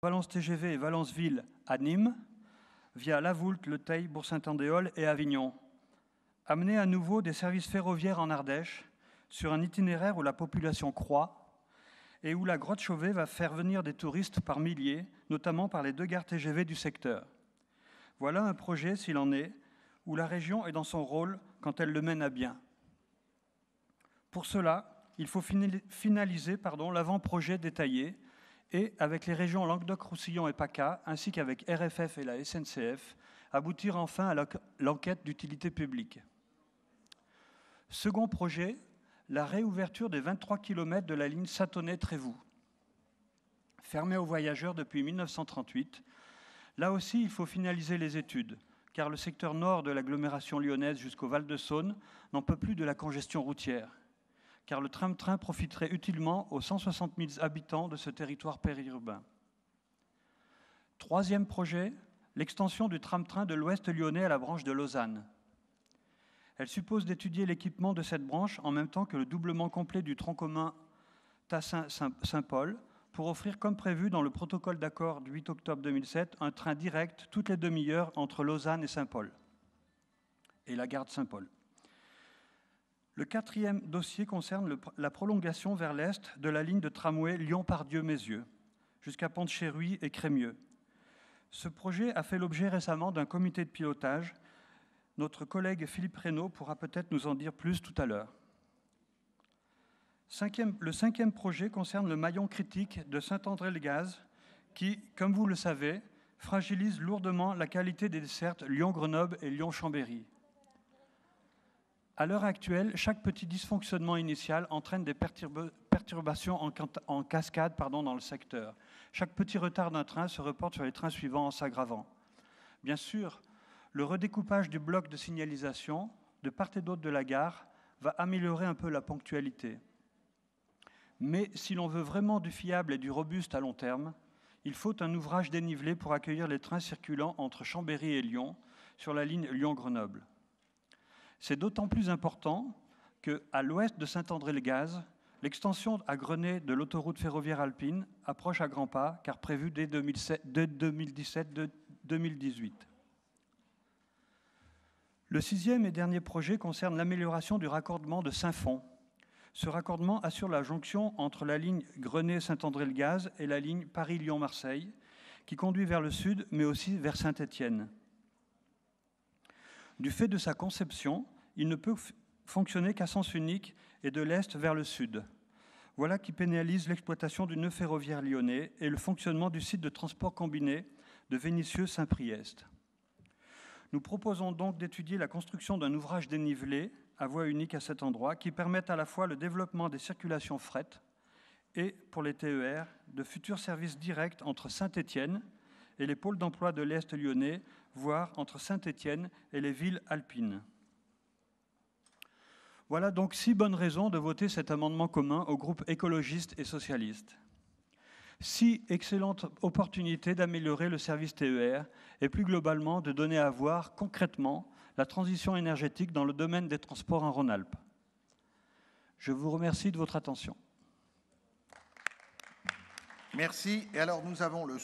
Valence TGV et Valence Ville à Nîmes, via La Voulte, Le Teil, Bourg-Saint-Andéol et Avignon. Amener à nouveau des services ferroviaires en Ardèche, sur un itinéraire où la population croît et où la grotte Chauvet va faire venir des touristes par milliers, notamment par les 2 gares TGV du secteur. Voilà un projet, s'il en est, où la région est dans son rôle quand elle le mène à bien. Pour cela, il faut finaliser l'avant-projet détaillé et, avec les régions Languedoc-Roussillon et PACA, ainsi qu'avec RFF et la SNCF, aboutir enfin à l'enquête d'utilité publique. Second projet, la réouverture des 23 km de la ligne Sathonay-Trévoux. Fermée aux voyageurs depuis 1938, là aussi, il faut finaliser les études, car le secteur nord de l'agglomération lyonnaise jusqu'au Val-de-Saône n'en peut plus de la congestion routière, car le tram-train profiterait utilement aux 160 000 habitants de ce territoire périurbain. Troisième projet, l'extension du tram-train de l'Ouest lyonnais à la branche de Lausanne. Elle suppose d'étudier l'équipement de cette branche en même temps que le doublement complet du tronc commun Tassin-Saint-Paul pour offrir, comme prévu dans le protocole d'accord du 8 octobre 2007, un train direct toutes les demi-heures entre Lausanne et Saint-Paul et la gare de Saint-Paul. Le quatrième dossier concerne la prolongation vers l'est de la ligne de tramway Lyon-Pardieu-Mézieux jusqu'à Pont-de-Chéruy et Crémieux. Ce projet a fait l'objet récemment d'un comité de pilotage. Notre collègue Philippe Reynaud pourra peut-être nous en dire plus tout à l'heure. Le cinquième projet concerne le maillon critique de Saint-André-le-Gaz qui, comme vous le savez, fragilise lourdement la qualité des dessertes Lyon-Grenoble et Lyon-Chambéry. À l'heure actuelle, chaque petit dysfonctionnement initial entraîne des perturbations en cascade dans le secteur. Chaque petit retard d'un train se reporte sur les trains suivants en s'aggravant. Bien sûr, le redécoupage du bloc de signalisation de part et d'autre de la gare va améliorer un peu la ponctualité. Mais si l'on veut vraiment du fiable et du robuste à long terme, il faut un ouvrage dénivelé pour accueillir les trains circulant entre Chambéry et Lyon sur la ligne Lyon-Grenoble. C'est d'autant plus important qu'à l'ouest de Saint-André-le-Gaz, l'extension à Grenay de l'autoroute ferroviaire alpine approche à grands pas, car prévue dès 2017-2018. Le sixième et dernier projet concerne l'amélioration du raccordement de Saint-Fond. Ce raccordement assure la jonction entre la ligne Grenay-Saint-André-le-Gaz et la ligne Paris-Lyon-Marseille, qui conduit vers le sud, mais aussi vers Saint-Étienne. Du fait de sa conception, il ne peut fonctionner qu'à sens unique et de l'est vers le sud. Voilà qui pénalise l'exploitation du nœud ferroviaire lyonnais et le fonctionnement du site de transport combiné de Vénissieux-Saint-Priest. Nous proposons donc d'étudier la construction d'un ouvrage dénivelé à voie unique à cet endroit qui permette à la fois le développement des circulations fret et, pour les TER, de futurs services directs entre Saint-Étienne et les pôles d'emploi de l'Est lyonnais, voire entre Saint-Étienne et les villes alpines. Voilà donc 6 bonnes raisons de voter cet amendement commun au groupe écologiste et socialiste. 6 excellentes opportunités d'améliorer le service TER et plus globalement de donner à voir concrètement la transition énergétique dans le domaine des transports en Rhône-Alpes. Je vous remercie de votre attention. Merci. Et alors nous avons le